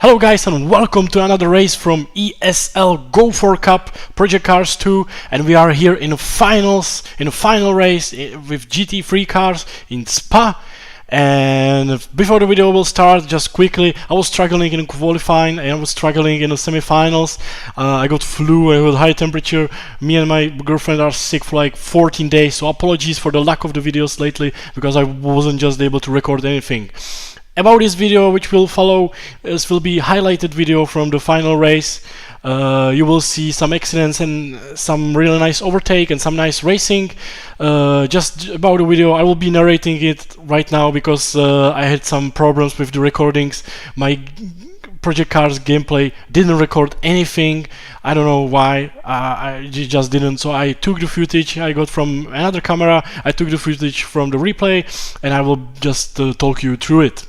Hello guys and welcome to another race from ESL Go4 Cup Project Cars 2, and we are here in the finals, in a final race with GT3 cars in Spa. And before the video will start, just quickly, I was struggling in qualifying and I was struggling in the semi-finals. I got flu, I had high temperature. Me and my girlfriend are sick for like 14 days, so apologies for the lack of the videos lately because I wasn't just able to record anything. About this video which will follow, this will be highlighted video from the final race. You will see some accidents and some really nice overtake and some nice racing. Just about the video, I will be narrating it right now because I had some problems with the recordings. My Project Cars gameplay didn't record anything. I don't know why, I just didn't. So I took the footage I got from another camera, I took the footage from the replay, and I will just talk you through it.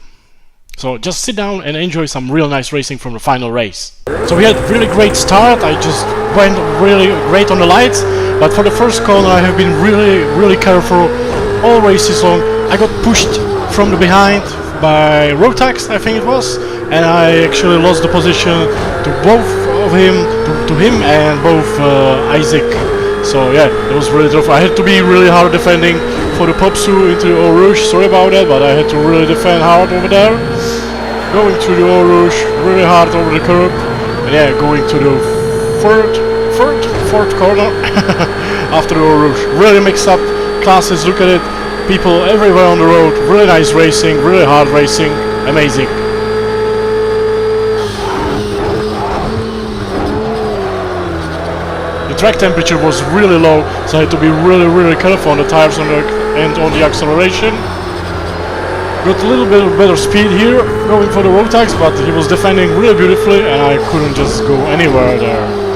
So just sit down and enjoy some real nice racing from the final race. So we had really great start. I just went really great on the lights, but for the first corner I have been really careful all races long. I got pushed from the behind by Rotax, I think it was, and I actually lost the position to both of him, to him and both Isaac. So yeah, it was really tough. I had to be really hard defending for the Popsu into the Eau Rouge. Sorry about that, but I had to really defend hard over there. Going through the Eau Rouge, really hard over the curb. And yeah, going to the fourth corner after the Eau Rouge. Really mixed up classes, look at it. People everywhere on the road. Really nice racing, really hard racing. Amazing. The track temperature was really low, so I had to be really careful on the tires and on the acceleration. Got a little bit of better speed here, going for the Rotax, but he was defending really beautifully and I couldn't just go anywhere there.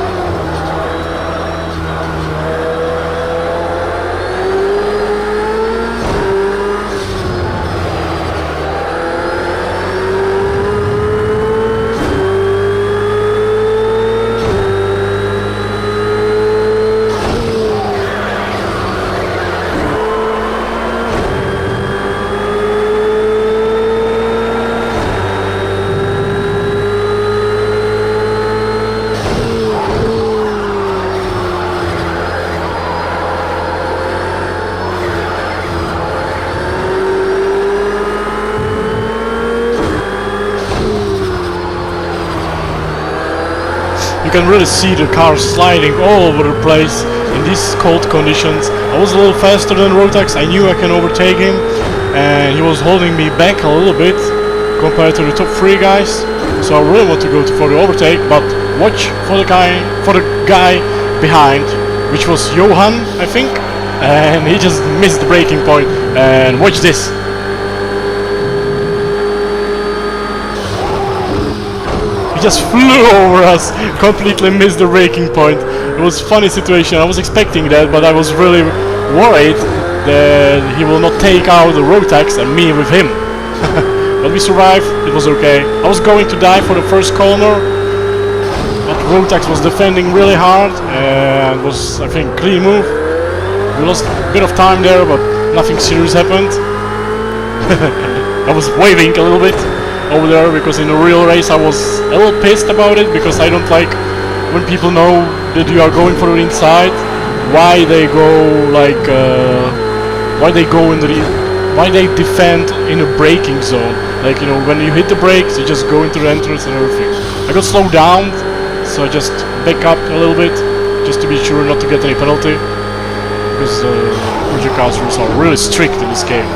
You can really see the car sliding all over the place in these cold conditions. I was a little faster than Rotax, I knew I can overtake him, and he was holding me back a little bit compared to the top three guys. So I really want to go for the overtake, but watch for the guy behind, which was Johan, I think, and he just missed the braking point. And watch this. Just flew over us, completely missed the braking point. It was a funny situation. I was expecting that, but I was really worried that he will not take out the Rotax and me with him. But we survived, it was okay. I was going to die for the first corner, but Rotax was defending really hard and was, I think, clean move. We lost a bit of time there, but nothing serious happened. I was waving a little bit over there because in the real race I was a little pissed about it, because I don't like when people know that you are going for the inside, why they go like why they defend in a braking zone. Like, you know, when you hit the brakes you just go into the entrance and everything. I got slowed down, so I just back up a little bit just to be sure not to get any penalty, because Project Cars rules are really strict in this game.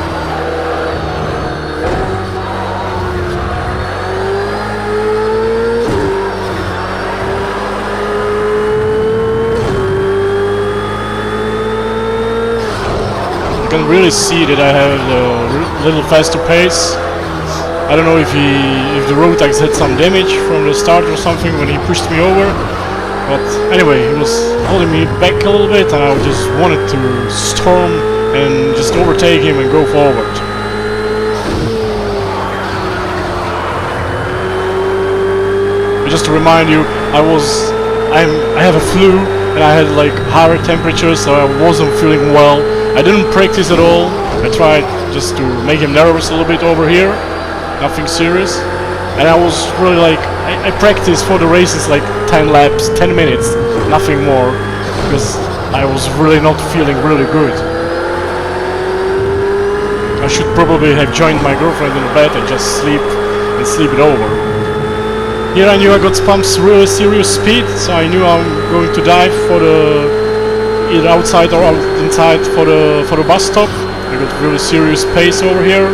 You can really see that I have a little faster pace. I don't know if the Rotax had some damage from the start or something when he pushed me over, but anyway, he was holding me back a little bit and I just wanted to storm and just overtake him and go forward. But just to remind you, I have a flu and I had like higher temperatures, so I wasn't feeling well. I didn't practice at all. I tried just to make him nervous a little bit over here. Nothing serious. and I was really like, I practiced for the races like 10 laps, 10 minutes, nothing more, because I was really not feeling really good. I should probably have joined my girlfriend in bed and just sleep it over. Here I knew I got some really serious speed, so I knew I'm going to dive for the either outside or inside for the bus stop. I got really serious pace over here.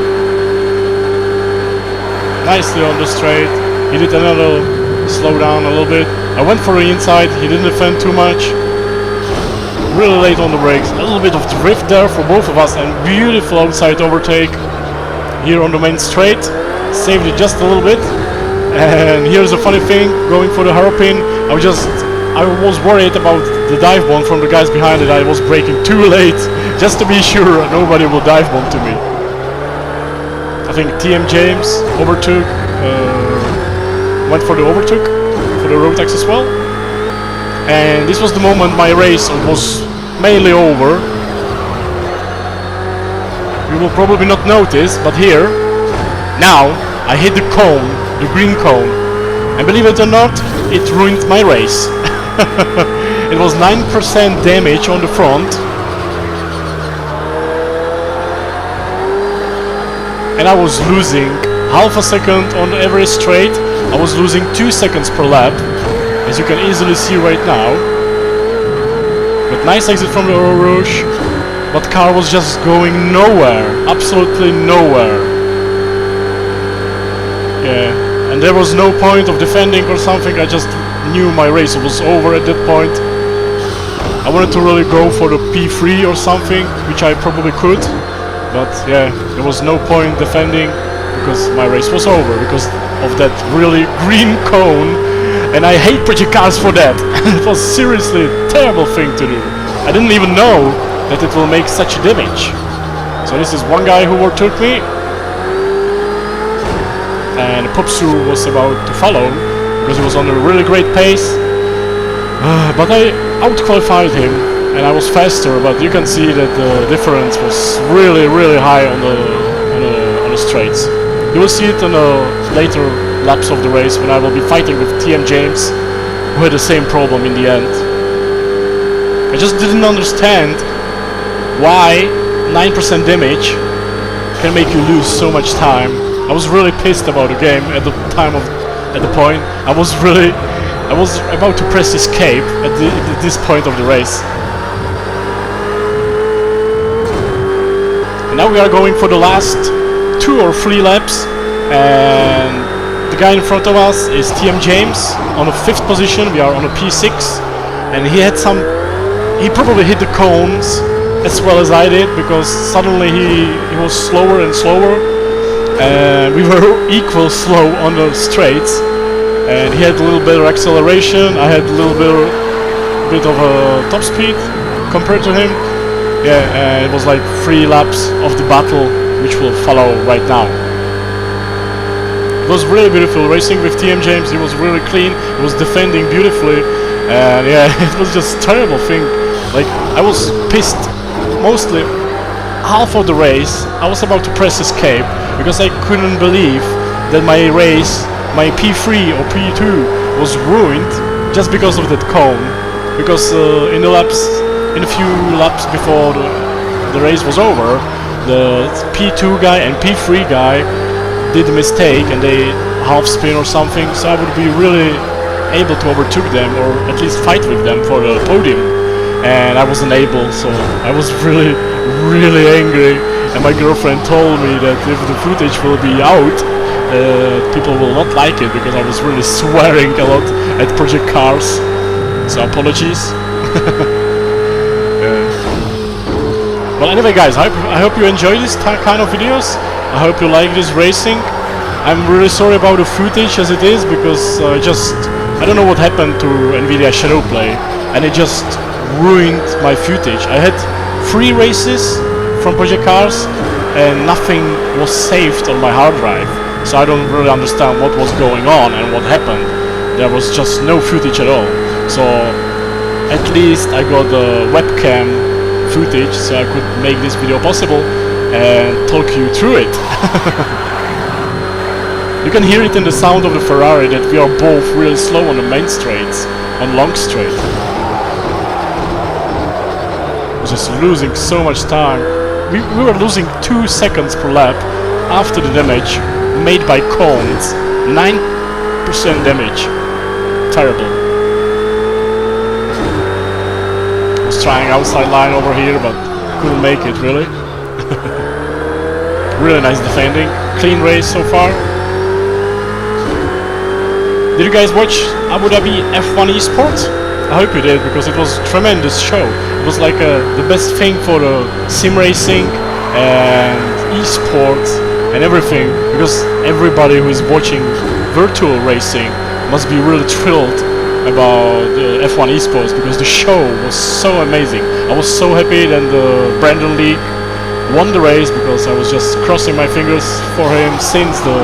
Nicely on the straight. He did another slow down a little bit. I went for the inside, he didn't defend too much. Really late on the brakes. A little bit of drift there for both of us, and beautiful outside overtake here on the main straight. Saved it just a little bit. And here's a funny thing, going for the hairpin, I was worried about the dive bomb from the guys behind it. I was braking too late, just to be sure nobody will dive bomb to me. I think TM James overtook, went for the overtook, for the road tax as well. And this was the moment my race was mainly over. You will probably not notice, but here, now, I hit the cone, the green cone, and believe it or not, it ruined my race. It was 9% damage on the front, and I was losing half a second on every straight. I was losing 2 seconds per lap, as you can easily see right now. But nice exit from the Eau Rouge, but car was just going nowhere, absolutely nowhere. Yeah, and there was no point of defending or something. I just knew my race was over at that point. I wanted to really go for the P3 or something, which I probably could, but yeah, there was no point defending because my race was over because of that really green cone, and I hate project cars for that. It was seriously a terrible thing to do. I didn't even know that it will make such damage. So this is one guy who overtook me, and Popsu was about to follow because he was on a really great pace, but I out-qualified him and I was faster, but you can see that the difference was really high on the straights. You will see it on the later laps of the race when I will be fighting with TM James, who had the same problem in the end. I just didn't understand why 9% damage can make you lose so much time. I was really pissed about the game at the point. I was about to press escape at this point of the race. And now we are going for the last 2 or 3 laps, and the guy in front of us is TM James on the 5th position. We are on a P6, and he probably hit the cones as well as I did, because suddenly he was slower and slower. We were equal slow on the straights, and he had a little better acceleration. I had a little bit of a top speed compared to him. Yeah, it was like 3 laps of the battle, which will follow right now. It was really beautiful racing with TM James. He was really clean. He was defending beautifully, and yeah, it was just a terrible thing. Like, I was pissed mostly half of the race. I was about to press escape because I couldn't believe that my race, my P3 or P2 was ruined just because of that cone. Because in a few laps before the race was over, the P2 guy and P3 guy did a mistake and they half spin or something, so I would be really able to overtake them or at least fight with them for the podium, and I wasn't able, so I was really angry, and my girlfriend told me that if the footage will be out, people will not like it because I was really swearing a lot at project cars, so apologies. Well, anyway guys, I hope you enjoy this kind of videos. I hope you like this racing. I'm really sorry about the footage as it is, because I don't know what happened to NVIDIA Shadowplay, and it just ruined my footage. I had 3 races from Project Cars and nothing was saved on my hard drive, so I don't really understand what was going on and what happened. There was just no footage at all, so at least I got the webcam footage so I could make this video possible and talk you through it. You can hear it in the sound of the Ferrari that we are both really slow on the main straights, on long straight. We're just losing so much time. We were losing 2 seconds per lap after the damage made by cones. 9% damage. Terrible. I was trying outside line over here, but couldn't make it really. Really nice defending. Clean race so far. Did you guys watch Abu Dhabi F1 eSports? I hope you did, because it was a tremendous show. It was like the best thing for the sim racing and eSports and everything, because everybody who is watching virtual racing must be really thrilled about F1 eSports, because the show was so amazing. I was so happy that Brandon League won the race, because I was just crossing my fingers for him since the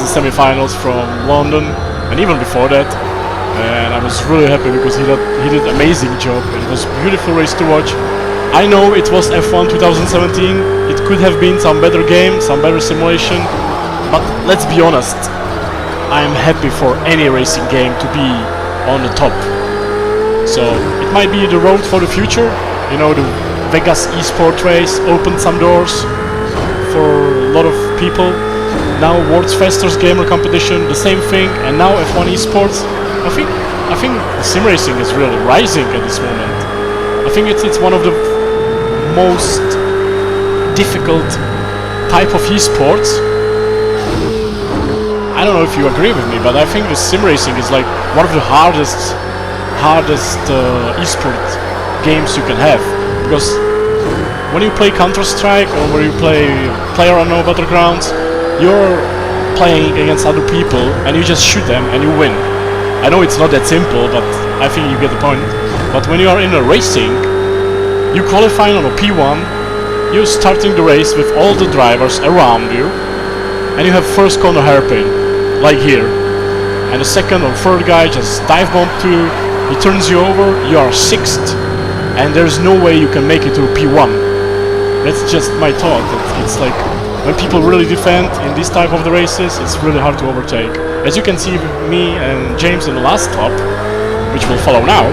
semi-finals from London and even before that. And I was really happy because he did an amazing job, and it was a beautiful race to watch. I know it was F1 2017, it could have been some better game, some better simulation, but let's be honest, I'm happy for any racing game to be on the top. So it might be the road for the future. You know, the Vegas eSport race opened some doors for a lot of people. Now World's Fastest Gamer competition, the same thing, and now F1 eSports. I think the sim racing is really rising at this moment. I think it's one of the most difficult type of esports. I don't know if you agree with me, but I think the sim racing is like one of the hardest esport games you can have, because when you play Counter-Strike or when you play PlayerUnknown Battlegrounds, you're playing against other people and you just shoot them and you win. I know it's not that simple, but I think you get the point. But when you are in a racing, you qualifying on a P1, you're starting the race with all the drivers around you, and you have first corner hairpin, like here. And the second or third guy just dive bomb through, he turns you over, you are 6th, and there's no way you can make it to a P1. That's just my thought. It's like, when people really defend in this type of the races, it's really hard to overtake. As you can see with me and James in the last stop, which will follow now,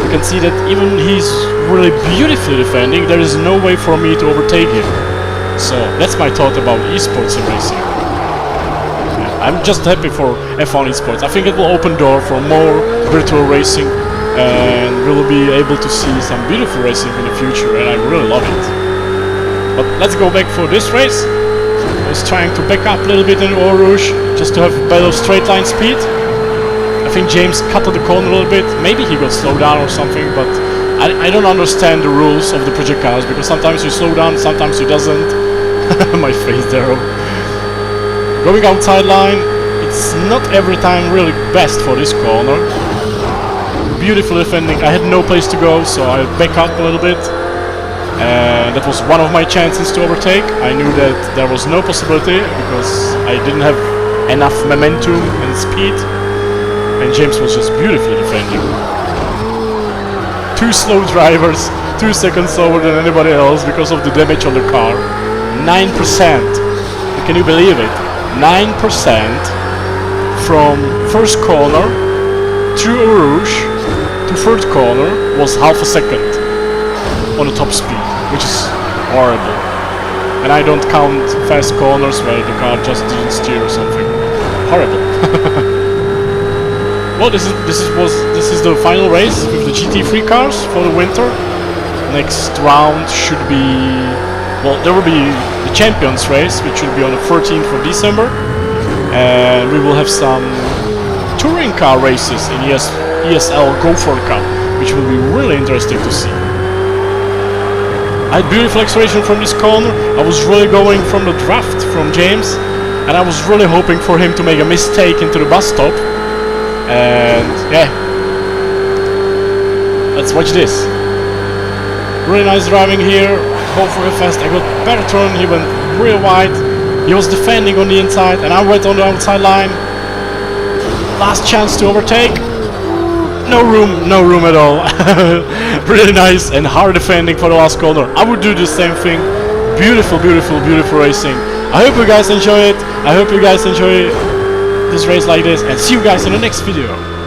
you can see that even he's really beautifully defending, there is no way for me to overtake him. So that's my thought about esports and racing. Yeah, I'm just happy for F1 esports. I think it will open door for more virtual racing, and we'll be able to see some beautiful racing in the future, and I really love it. But let's go back for this race. I was trying to back up a little bit in Eau Rouge, just to have better straight line speed. I think James cut the corner a little bit. Maybe he got slowed down or something, but I don't understand the rules of the project cars, because sometimes you slow down, sometimes you doesn't. My face there. Going outside line, it's not every time really best for this corner. Beautiful defending. I had no place to go, so I back up a little bit. And that was one of my chances to overtake. I knew that there was no possibility because I didn't have enough momentum and speed, and James was just beautifully defending. 2 slow drivers, 2 seconds slower than anybody else because of the damage on the car. 9%. Can you believe it? 9% from first corner through Eau Rouge to third corner was half a second on the top speed, which is horrible. And I don't count fast corners where the car just didn't steer or something. Horrible. Well, this is the final race with the GT3 cars for the winter. Next round should be, well, there will be the Champions race, which should be on the 13th of December, and we will have some touring car races in ESL Go4 Cup, which will be really interesting to see. I had beautiful acceleration from this corner. I was really going from the draft from James, and I was really hoping for him to make a mistake into the bus stop. And yeah, let's watch this. Really nice driving here, both were fast. I got better turn, he went real wide. He was defending on the inside, and I went on the outside line. Last chance to overtake. No room at all. Really nice and hard defending for the last corner. I would do the same thing. Beautiful racing. I hope you guys enjoy it. I hope you guys enjoy this race like this, and see you guys in the next video.